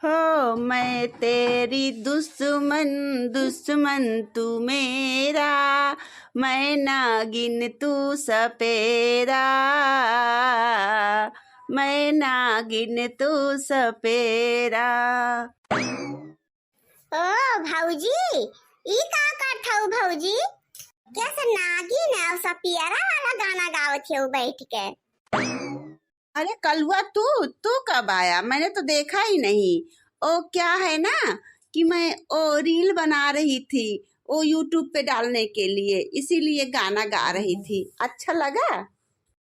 हो मैं तेरी दुश्मन दुश्मन तू मेरा, मैं नागिन तू सपेरा, मैं नागिन तू सपेरा। ओ भौजी, ई का करत हऊ भौजी? कैसे नागिन और सपियरा वाला गाना गावत हो बैठ के? अरे कलुआ तू कब आया? मैंने तो देखा ही नहीं। ओ क्या है ना कि मैं ओ रील बना रही थी ओ यूट्यूब पे डालने के लिए, इसीलिए गाना गा रही थी। अच्छा लगा?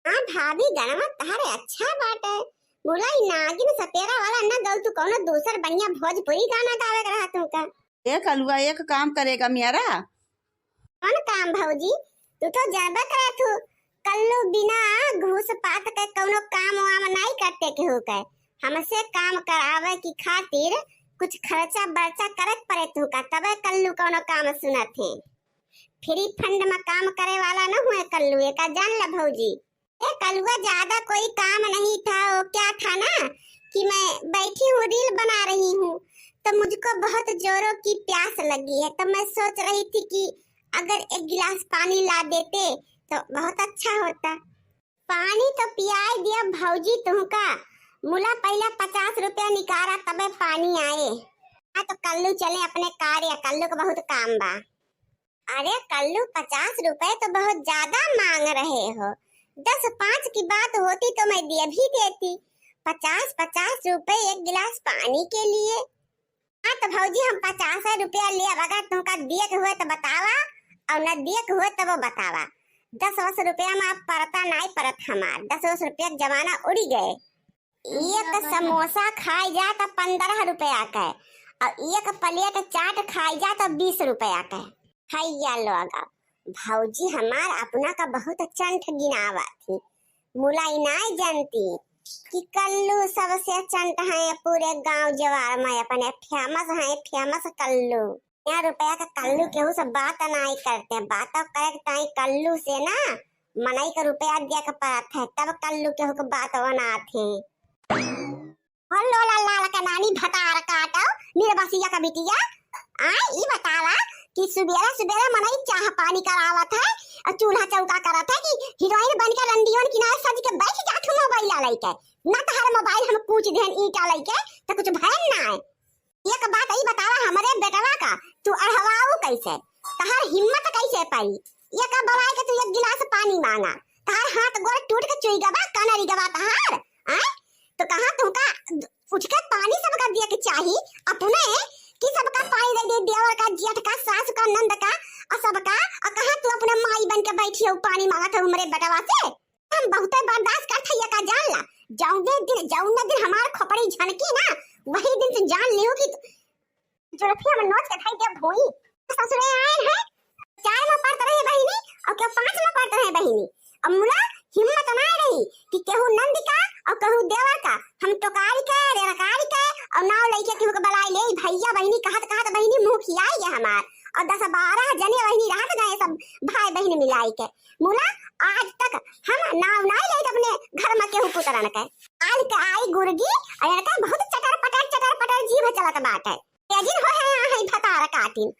हाँ भाभी, गाना तारे अच्छा बात है। बोला ई नागिन सपेरा वाला ना गल, तू कौनो दूसर बढ़िया भोजपुरी गाना गावे रहा तू का? ये कलुआ एक काम करेगा मेरा। कौन काम भौजी? तू तो जाबा करे तू कल्लू बिना घूस पात के कौनो काम वाम नहीं करते केहू के। हमसे काम करावे की खातिर कुछ खर्चा बर्चा करत पड़े तू का, तबे कल्लू कौनो काम सुनत है। फ्री फंड में काम करे वाला न हुए कल्लू, ये का जान ल भौजी। ये कल्लुआ ज्यादा कोई काम नहीं था, वो क्या था ना कि मैं बैठी हूँ रील बना रही हूँ, तो मुझको बहुत जोरों की प्यास लगी है, तो मैं सोच रही थी कि अगर एक गिलास पानी ला देते तो बहुत अच्छा होता। पानी तो पियाई दिया भौजी तुमका, मुला पहला 50 रुपया निकारा तबे पानी आए। हाँ तो कल्लू चले अपने कार्य, कल्लू को बहुत काम बा। अरे कल्लू 50 रुपए तो बहुत ज्यादा मांग रहे हो। 10-5 की बात होती तो मैं दे भी देती। 50-50 रुपए एक गिलास पानी के लिए? हाँ तो भौजी हम 50 रुपया ले, अगर तुमका दिए के हुए तो बतावा और न दिए के हुए तो वो बतावा। 10-20 रुपया में आप परता नहीं परत हमार। 10-20 रुपया जमाना उड़ी गए। एक समोसा खाई जा तो 15 रुपया का, और एक प्लेट चाट खाई जा तो 20 रुपया का। हैया लोग भौजी हमार अपना का बहुत चंठ गिनावा थी। मुलाई नहीं जानती कि कल्लू सबसे चंट है पूरे गांव जवार में, अपने फेमस है, फेमस कल्लू। यहाँ रुपया का कल्लू केहू से बात नहीं करते, बात करे ताई कल्लू से ना मनई का रुपया दिया के पड़त है, तब कल्लू केहू के बात बनाते। हल्लो लाला का नानी भतार काटो निर्बसिया का बिटिया। आई ई बतावा कि सुबेरा सुबेरा मनई चाह पानी करावत है और चूल्हा चौका करत है कि हीरोइन बनकर रंडियोन किनारे सज के बैठ जात हूं मोबाइल लइके। ना तो हर मोबाइल हम पूछ देन ईटा लइके तो कुछ भयन ना है। एक बात ई बतावा हमरे बेटवा का तू अड़हवाऊ कैसे? तहार हिम्मत कैसे पाई? ये का बड़ाई के तू एक गिलास पानी मांगा, तहार हाथ गोड़ टूट के चुई गवा कनरी गवा तहार। हैं तो कहां तुमका उठ के पानी सबका दिया के चाही अपने कि सबका पानी दे दे, देवर का, जेठ का, सास का, नंद का और सबका, और कहां तू अपने माई बन के बैठी हो पानी मांगत हो हमरे बेटवा से? हम बहुत बर्दाश्त करत है, ये का जान ला। जाऊं दिन हमार खोपड़ी झनकी ना, वही दिन से जान लियो कि जुल्फिया में नोच के खाई के भोई ससुरे आए हैं। 4 में पढ़त रहे बहिनी और के 5 में पढ़त रहे बहिनी। अब मुला हिम्मत ना रही कि केहू नंद का और केहू देवर का हम टोकारी के रेरकारी के और नाव लेके केहू के बलाई ले भैया बहिनी कहत बहिनी मुंह खियाई है हमार, और 10-12 जने बहिनी रहत गए सब भाई बहन मिलाई के। मुला आज तक हम नाव नहीं ले अपने घर में केहू पुतरन के। आज के आई गुरगी और का बहुत चटर पटर जीभ चलत बाटे। तेजिन हो है फतार काटिन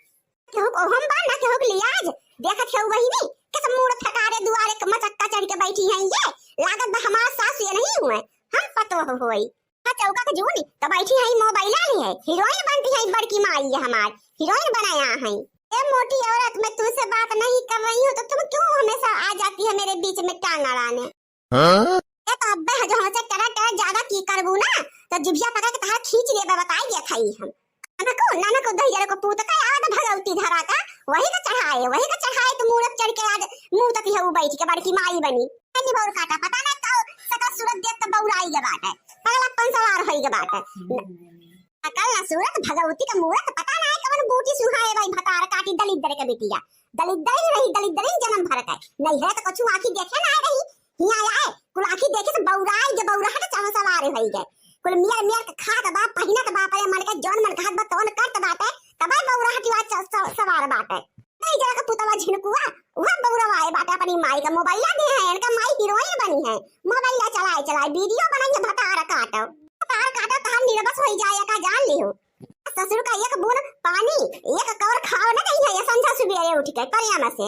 केहू को हम बा ना केहू के लियाज देखत है बहिनी कैसे मुड़ फटारे दुआरे के मचक्का चढ़ के बैठी हैं। ये लागत बा हमारा सास ये नहीं हुए, हम पतो होई हां चौका के जोनी तो बैठी है मोबाइल ली है, हीरोइन बनती है बड़की माई है हमार, हीरोइन बनाया है। ए मोटी औरत मैं तुझसे बात नहीं कर रही हूं तो तुम क्यों हमेशा आ जाती है मेरे बीच में टांग अड़ाने? हां ए तो अब्बे जो हमसे टरा ज्यादा की करबू ना तो जिभिया पकड़ के तहार खींच लेबे बताई दिया थई हम। नाना को दहिया को पूत का याद भगवती धरा का वही का चढ़ाए तो मूरत चढ़ के आज मुंह तक है बैठ के बड़की माई बनी। नहीं बौर काटा पता ना तो सकल सूरत देख के बौराई के बात है, पगलापन सवार होई के बात है। सकल ना सूरत भगवती का मूरत पता ना है कवन बूटी सुहाए भाई भतार काटी दलिद्र के बिटिया। दलिद्र ही जन्म भर का नहीं है तो कछु आंखी देखे ना रही हिया आए कुल आंखी देखे से बौराई के बौराहट चाहो सवार होई गए। कुल मियार के खात बा पहिनत बा पे मन के जोन मन घात बा तोन करत बाटे तबे बौराहटी वा सवार बाटे। नहीं जरा का पुतवा झिनकुआ वह बौरावाए बाटे अपनी माई का मोबाइल दे है, इनका माई हीरोइन बनी है, मोबाइल चलाए वीडियो बनाएंगे भतार काटो तहार निर्बस हो जाए का जान ससुर का एक बूंद पानी एक कवर खाओ ना कहीं है संझा सुबह उठ के करिया में से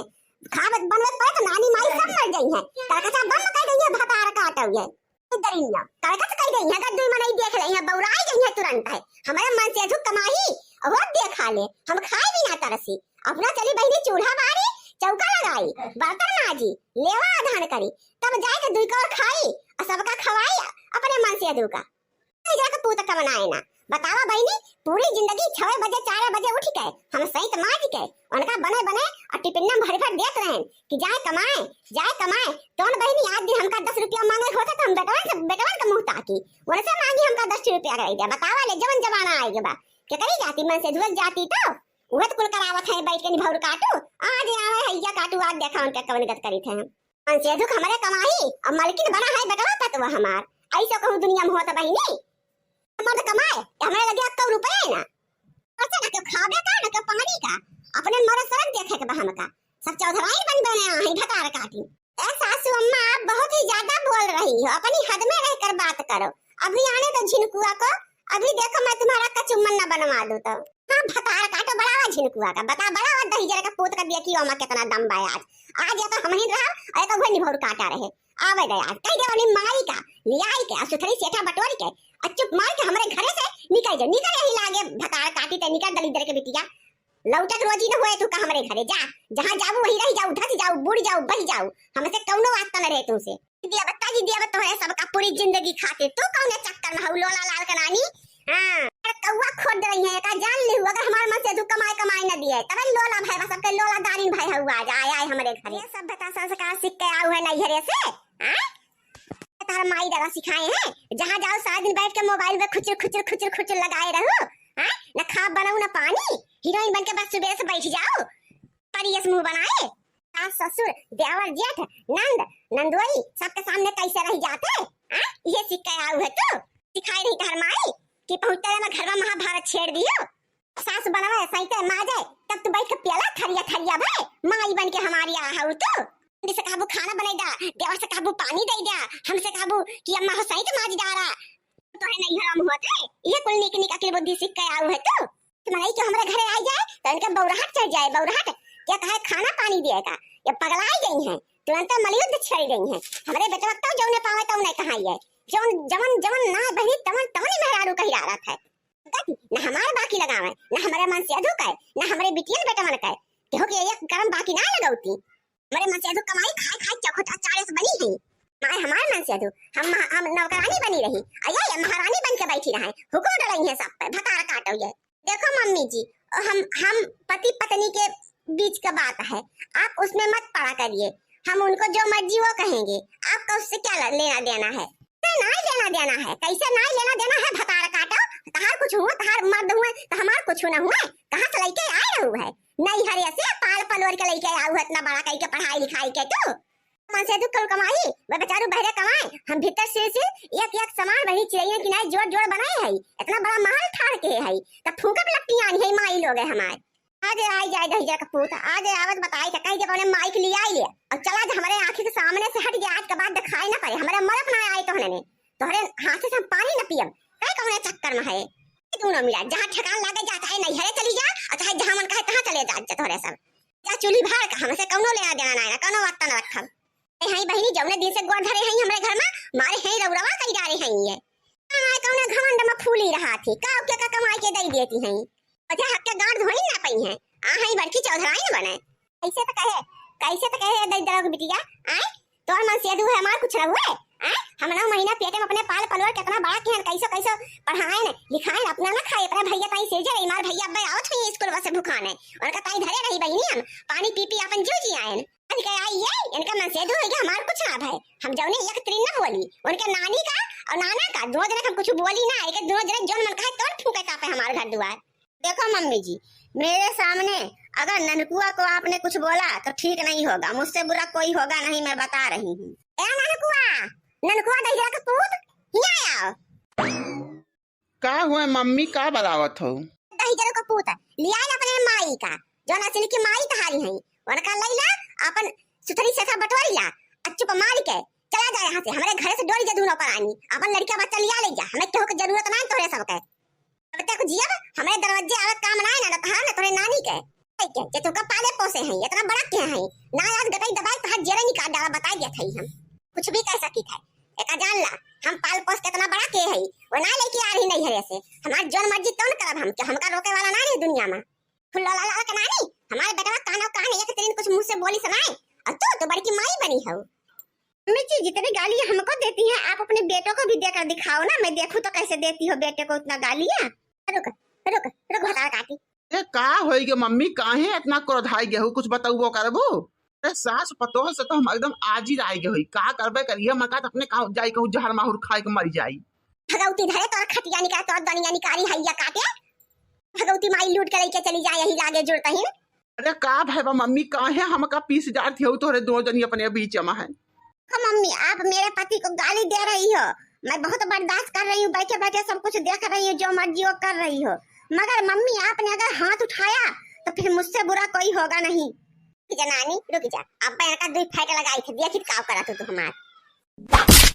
खावत बनवे पड़े तो नानी माई सब मर गई है करकचा बम कर गई है भतार काट हुए दरिया करकच कर गई है गद्दू में नहीं देख रही है बौराई गई है तुरंत है हमारे मन से अधुक कमाई और देखा ले हम खाए भी ना तरसी अपना चली बहनी चूल्हा बारी चौका लगाई बर्तन माजी लेवा आधान करी तब जाके दुई का और खाई और सबका खवाई अपने मन से अधुका जाके पूत का बनाए ना बतावा बहनी पूरी जिंदगी 6 बजे 4 बजे उठ गए हम सही माज के उनका बने बने और टिफिन भर भर देख रहे हैं कि जाए कमाए तो बहनी आज दिन हमका 10 रुपया मांगे होता तो हम बेटवन का मुंह ताकी उनसे मांगी हमका 10 रुपया कर दिया बतावा ले जवन जमाना आएगा बा क्या करी जाती मन से धुल जाती तो उहत कुल करावत है बैठ के निभौर काटू आज आवे हैया काटू आज देखा उनके कवन गत करी थे मन से दुख हमारे कमाई और मालकिन बना है बेटवा तत्व हमार ऐसा कहूं दुनिया में होता बहनी मर्द कमाए हमारे लगे 100 रुपए ना अच्छा ना खावे का ना पानी का अपने मर्द सड़क देखे के बहम का सब चौधराई बन बने है भतार काटी ए सासू अम्मा आप बहुत ही ज्यादा बोल रही हो अपनी हद में रहकर बात करो अभी आने तो झिनकुआ को अभी देखो मैं तुम्हारा कचुम्मन ना बनवा दूं तो हां भतार काटो बढ़ावा झिनकुआ का बता बढ़ावा दही जरा का पोत का देखियो अम्मा कितना दम बा आज या तो हम ही रहा अरे तो घनी भौर काटा रहे आवे गया कह दे वाली माई का लियाई के असुथरी सेठा बटोरी के चुप मार के हमारे घरे से निकल यही लागे भतार काटी ते निकल दलिदर के बिटिया लौटक रोजी न होए तू का हमारे घरे जा जहां जाऊ वहीं रह जाऊ धस जाऊ बुड़ जाऊ बह जाऊ हमसे कौनो वास्ता न रहे तुमसे दिया बत्ता जी दिया तो है सबका पूरी जिंदगी खाते तू कौन चक्कर में हऊ लोला लाल का नानी हां कौवा खोद रही है का जान ले अगर हमारे मन से तू कमाई न दिए तब लोला भाई बस सबके लोला दारिन भाई हऊ आज आए हमारे घरे सब बता संस्कार सीख के आऊ है नहीं घरे से हां तारा माई दादा सिखाए हैं जहां जाओ सारा दिन बैठ के मोबाइल में खुचर लगाए रहो हां ना खा बनाऊ ना पानी हीरोइन बन के बस सुबह से बैठ जाओ परियस मुंह बनाए सास ससुर देवर जेठ नंद नंदोई सबके सामने कैसे रह जाते हां ये सीख के आऊ है तू सिखाए नहीं तार माई कि पहुंचते में घर में महाभारत छेड़ दियो सास बनावे सईते माजे तब तू बैठ के प्याला थरिया भाई माई बन के हमारी आ हऊ तू से काबू खाना बनाई दा देवर से काबू पानी दे दिया हमसे काबू कि अम्मा हो सही तो माज डारा तो है नहीं हराम होते ये कुल निक निक अकल बुद्धि सीख के आऊ है तो तुम्हारी जो हमारे घरे आ जाए तो इनका बौराहट चढ़ जाए बौराहट क्या कहे खाना पानी दिएगा ये पगलाई गई है तुरंत मलयुद्ध छड़ गई है हमारे बेटा तो जो ने पावे तो नहीं कहाई है जवन ना बहनी तमन ही मेहरारू कही रहा है ना हमारे बाकी लगावे ना हमारे मन से अधूक है ना हमारे बिटिया बेटा मन का केहो के एक गरम बाकी ना लगाउती हमारे मन से अधूक कमाई खाए चौखट अचारे से बनी है माए हमारे मन से अधूक हम नौकरानी बनी रही अया महारानी बन के बैठी रहे हुकुम डलाई है सब पे भतार काटो ये देखो मम्मी जी हम पति पत्नी के बीच का बात है आप उसमें मत पड़ा करिए हम उनको जो मर्जी वो कहेंगे आपका उससे क्या लेना देना है ना लेना देना है कैसे ना लेना देना है भतार काटो तहार कुछ हुआ तहार मर्द हुए तो हमार कुछ ना हुआ कहां से लेके आए रहू है नहीं हरे से पाल पलोर के लेके आऊ इतना बड़ा कई के पढ़ाई लिखाई के तो मन से कल कमाई वे बेचारू बहरे कमाए हम भीतर से एक सामान वही चिड़िया की नहीं जोड़ बनाए है इतना बड़ा महल ठाड़ के है तब फूंकब लगती आनी है माई लोग है हमारे आज आई जाए दहिया का पूत आज आवत बताई था कहीं जब उन्हें माइक लिया ही लिया और चला हमारे आंखों के सामने से हट गया आज के बाद दिखाई ना पड़े हमारे मरप ना आए तो हमने तोहरे हाथ से हम पानी न पियम कई कौन चक्कर में है दोनों मिला जहां ठकान लागे जाता है नहीं है चली जा और चाहे जहां मन कहे तहां चले जा तोहरे सब क्या चूल्ही भाड़ का हमसे कौनो लेना देना ना कौनो वक्त न रखब ए हई बहिनी जौने दिन से गोड़ धरे हई हमरे घर में मारे हई रउरवा कई डारे हई ये हां कौने घमंड में फूली रहा थी का के कमाई के दई देती हई अच्छा हक के गाड़ धोई ना पई है आ हई बड़की चौधराई न बने कैसे तो कहे दई दरग बिटिया आए तोर मन से दू है हमार कुछ रहुए हम 9 महीना पेटे में अपने पाल पलोर कितना बड़ा किहन कैसे पढ़ाए न लिखाए अपना ना खाए अपना भैया ताई से जे मार भैया अब्बे आवत है स्कूल से भूखाने उनका ताई धरे रही बहिनी हम पानी पी अपन जूजी आए आज के आई ये इनका मन से दू है कि हमार कुछ ना भाई हम जौने एक त्रिन ना बोली उनके नानी का और नाना का दो दिन हम कुछ बोली ना एक दो दिन जोन मन कहे तोड़ फूके कापे हमार घर दुआर देखो मम्मी जी मेरे सामने अगर ननकुआ को आपने कुछ बोला तो ठीक नहीं होगा मुझसे बुरा कोई होगा नहीं मैं बता रही हूँ ननकुआ दहिया का पूत हिया आओ का हुआ मम्मी का बरावत हो दहिया का पूत लिया अपने माई का जो असली की माई तहारी है उनका लैला अपन सुथरी सेठा बटोरी ला अच्छु पर मार के चला जा यहाँ से हमारे घर से डोरी जदूनो पर आनी अपन लड़का बच्चा लिया ले जा हमें केहू के जरूरत ना तोरे सब के अब तक जियब हमारे दरवाजे के जे तुका पाले पोसे हैं इतना बड़ा क्या है ना यार गटाई दबाई तो हाथ जेरे निकाल डाला बता दिया था हम कुछ भी कह सकी था एका जान ला हम पाल पोस के इतना बड़ा के है वो ना लेके आ रही नहीं है ऐसे हमार जोन मर्जी तो न करब हम के हमका रोके वाला ना नहीं दुनिया में फुल्ला ला के नहीं हमारे बेटा कानो कान एक तेरे कुछ मुंह से बोली सुनाए और तो बड़ी की माई बनी हो मम्मी जी जितनी गालियां हमको देती हैं आप अपने बेटों को भी देकर दिखाओ ना मैं देखूं तो कैसे देती हो बेटे को उतना गालियां रुक रुक रुक हटा काटी ए का होई गे मम्मी काहे इतना क्रोधाई गे हो कुछ बताऊबो करबो अरे सास पतोह से तो हम एकदम आज ही आए गे होई का करबे करिए मका तो अपने गांव जाई कहूं जहर माहुर खाए के मर जाई भगवती धरे तोर खटिया निकाल तोर दनिया निकाली हैया काटे भगवती माई लूट के लेके चली जाए यही लागे जुड़ता ही अरे का भाई मम्मी काहे हमका पीस जात हो तोरे दो जनी अपने बीच में है मम्मी आप मेरे पति को गाली दे रही हो मैं बहुत बर्दाश्त कर रही हूँ बैठे बैठे सब कुछ देख रही हूँ जो मर्जी वो कर रही हो मगर मम्मी आपने अगर हाथ उठाया तो फिर मुझसे बुरा कोई होगा नहीं जनानी रुक जा अब का दूध फाइट लगाई थी देखिए का करा तू हमार